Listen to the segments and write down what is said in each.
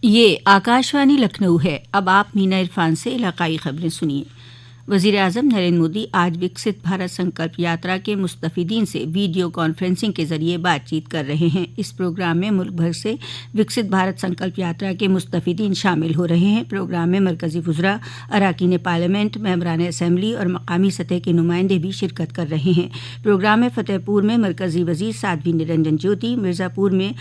یہ آکاشوانی لکھنؤ ہے۔ اب آپ مینا عرفان سے علاقائی خبریں سنیے۔ وزیر اعظم نریندر مودی آج وکست بھارت سنکلپ یاترا کے مستفیدین سے ویڈیو کانفرنسنگ کے ذریعے بات چیت کر رہے ہیں۔ اس پروگرام میں ملک بھر سے وکست بھارت سنکلپ یاترا کے مستفیدین شامل ہو رہے ہیں۔ پروگرام میں مرکزی وزراء، اراکین پارلیمنٹ، ممبران اسمبلی اور مقامی سطح کے نمائندے بھی شرکت کر رہے ہیں۔ پروگرام میں فتح پور میں مرکزی وزیر سادھوی نرنجن جیوتی، مرزا پور میں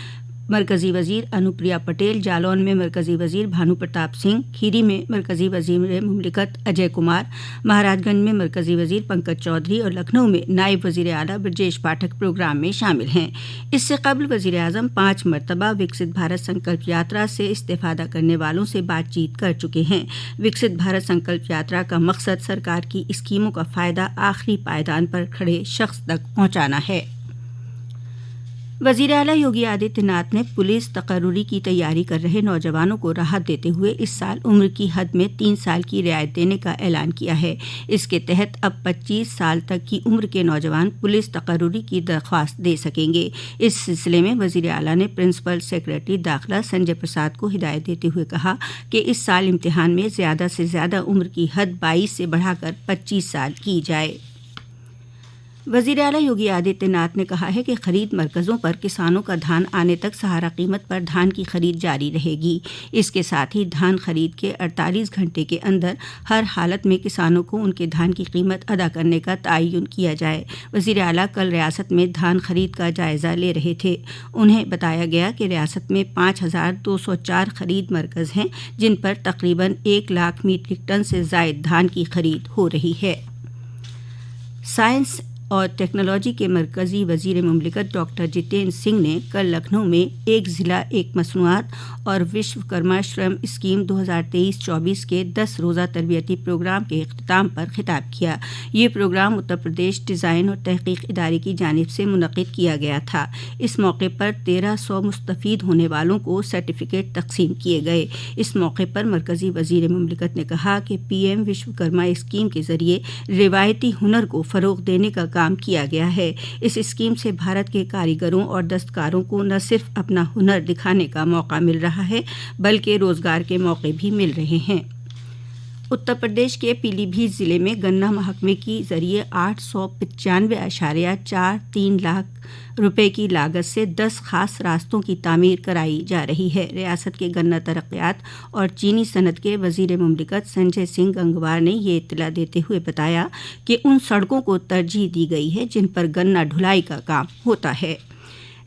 مرکزی وزیر انوپریا پٹیل، جالون میں مرکزی وزیر بھانو پرتاپ سنگھ، کھیری میں مرکزی وزیر مملکت اجے کمار، مہاراج گنج میں مرکزی وزیر پنکج چودھری اور لکھنؤ میں نائب وزیر اعلیٰ برجیش پاٹھک پروگرام میں شامل ہیں۔ اس سے قبل وزیر اعظم 5 مرتبہ وکست بھارت سنکلپ یاترا سے استفادہ کرنے والوں سے بات چیت کر چکے ہیں۔ وکست بھارت سنکلپ یاترا کا مقصد سرکار کی اسکیموں کا فائدہ آخری پائیدان پر کھڑے شخص تک پہنچانا ہے۔ وزیر اعلیٰ یوگی آدتیہ ناتھ نے پولیس تقرری کی تیاری کر رہے نوجوانوں کو راحت دیتے ہوئے اس سال عمر کی حد میں 3 سال کی رعایت دینے کا اعلان کیا ہے۔ اس کے تحت اب 25 سال تک کی عمر کے نوجوان پولیس تقرری کی درخواست دے سکیں گے۔ اس سلسلے میں وزیر اعلیٰ نے پرنسپل سیکریٹری داخلہ سنجے پرساد کو ہدایت دیتے ہوئے کہا کہ اس سال امتحان میں زیادہ سے زیادہ عمر کی حد 22 سے بڑھا کر 25 سال کی جائے۔ وزیر اعلیٰ یوگی آدتیہ ناتھ نے کہا ہے کہ خرید مرکزوں پر کسانوں کا دھان آنے تک سہارا قیمت پر دھان کی خرید جاری رہے گی۔ اس کے ساتھ ہی دھان خرید کے 48 گھنٹے کے اندر ہر حالت میں کسانوں کو ان کے دھان کی قیمت ادا کرنے کا تعین کیا جائے۔ وزیر اعلیٰ کل ریاست میں دھان خرید کا جائزہ لے رہے تھے۔ انہیں بتایا گیا کہ ریاست میں 5204 خرید مرکز ہیں جن پر تقریباً 1 لاکھ میٹرک ٹن سے زائد دھان کی خرید ہو رہی ہے۔ سائنس اور ٹیکنالوجی کے مرکزی وزیر مملکت ڈاکٹر جتیندر سنگھ نے کل لکھنؤ میں ایک ضلع ایک مصنوعات اور وشوکرما شرم اسکیم 2023-24 کے 10 روزہ تربیتی پروگرام کے اختتام پر خطاب کیا۔ یہ پروگرام اتر پردیش ڈیزائن اور تحقیق ادارے کی جانب سے منعقد کیا گیا تھا۔ اس موقع پر 1300 مستفید ہونے والوں کو سرٹیفکیٹ تقسیم کیے گئے۔ اس موقع پر مرکزی وزیر مملکت نے کہا کہ پی ایم وشوکرما اسکیم کے ذریعے روایتی ہنر کو فروغ دینے کا کام کیا گیا ہے۔ اس اسکیم سے بھارت کے کاریگروں اور دستکاروں کو نہ صرف اپنا ہنر دکھانے کا موقع مل رہا ہے بلکہ روزگار کے موقع بھی مل رہے ہیں۔ اتر پردیش کے پیلی بھیت ضلع میں گنا محکمے کے ذریعے 895.43 لاکھ روپے کی لاگت سے 10 خاص راستوں کی تعمیر کرائی جا رہی ہے۔ ریاست کے گنا ترقیات اور چینی صنعت کے وزیر مملکت سنجے سنگھ گنگوار نے یہ اطلاع دیتے ہوئے بتایا کہ ان سڑکوں کو ترجیح دی گئی ہے جن پر گنا ڈھلائی کا کام ہوتا ہے۔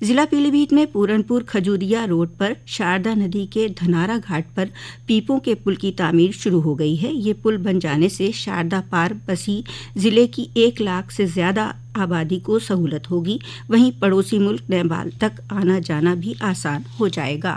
ضلع پیلی بھیت میں پورن پور کھجوریا روڈ پر شاردا ندی کے دھنارا گھاٹ پر پیپوں کے پل کی تعمیر شروع ہو گئی ہے۔ یہ پل بن جانے سے شاردا پار بسی ضلع کی 1 لاکھ سے زیادہ آبادی کو سہولت ہوگی، وہیں پڑوسی ملک نیپال تک آنا جانا بھی آسان ہو جائے گا۔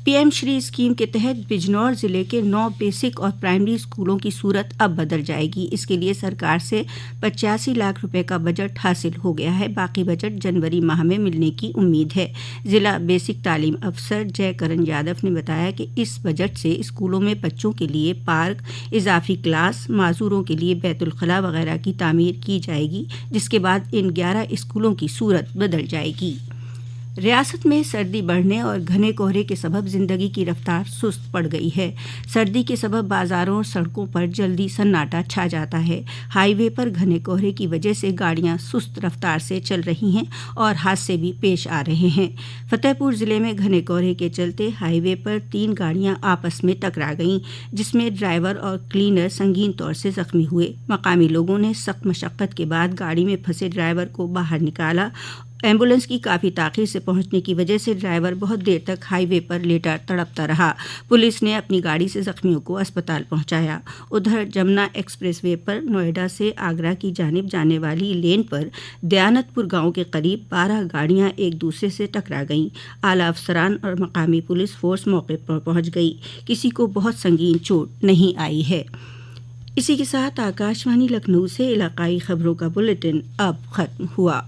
پی ایم شری اسکیم کے تحت بجنور ضلع کے 9 بیسک اور پرائمری اسکولوں کی صورت اب بدل جائے گی۔ اس کے لیے سرکار سے 85 لاکھ روپے کا بجٹ حاصل ہو گیا ہے۔ باقی بجٹ جنوری ماہ میں ملنے کی امید ہے۔ ضلع بیسک تعلیم افسر جے کرن یادو نے بتایا کہ اس بجٹ سے اسکولوں میں بچوں کے لیے پارک، اضافی کلاس، معذوروں کے لیے بیت الخلاء وغیرہ کی تعمیر کی جائے گی، جس کے بعد ان 11 اسکولوں کی صورت بدل جائے گی۔ ریاست میں سردی بڑھنے اور گھنے کہرے کے سبب زندگی کی رفتار سست پڑ گئی ہے۔ سردی کے سبب بازاروں اور سڑکوں پر جلدی سناٹا چھا جاتا ہے۔ ہائی وے پر گھنے کہرے کی وجہ سے گاڑیاں سست رفتار سے چل رہی ہیں اور حادثے بھی پیش آ رہے ہیں۔ فتح پور ضلع میں گھنے کہرے کے چلتے ہائی وے پر 3 گاڑیاں آپس میں ٹکرا گئیں، جس میں ڈرائیور اور کلینر سنگین طور سے زخمی ہوئے۔ مقامی لوگوں نے سخت مشقت کے بعد گاڑی میں پھنسے ڈرائیور کو باہر نکالا۔ ایمبولینس کی کافی تاخیر سے پہنچنے کی وجہ سے ڈرائیور بہت دیر تک ہائی وے پر لیٹا تڑپتا رہا۔ پولیس نے اپنی گاڑی سے زخمیوں کو اسپتال پہنچایا۔ ادھر جمنا ایکسپریس وے پر نوئیڈا سے آگرہ کی جانب جانے والی لین پر دیانت پور گاؤں کے قریب 12 گاڑیاں ایک دوسرے سے ٹکرا گئیں۔ اعلیٰ افسران اور مقامی پولیس فورس موقع پر پہنچ گئی۔ کسی کو بہت سنگین چوٹ نہیں آئی ہے۔ اسی کے ساتھ آکاشوانی لکھنؤ سے علاقائی خبروں کا بلیٹن اب ختم ہوا۔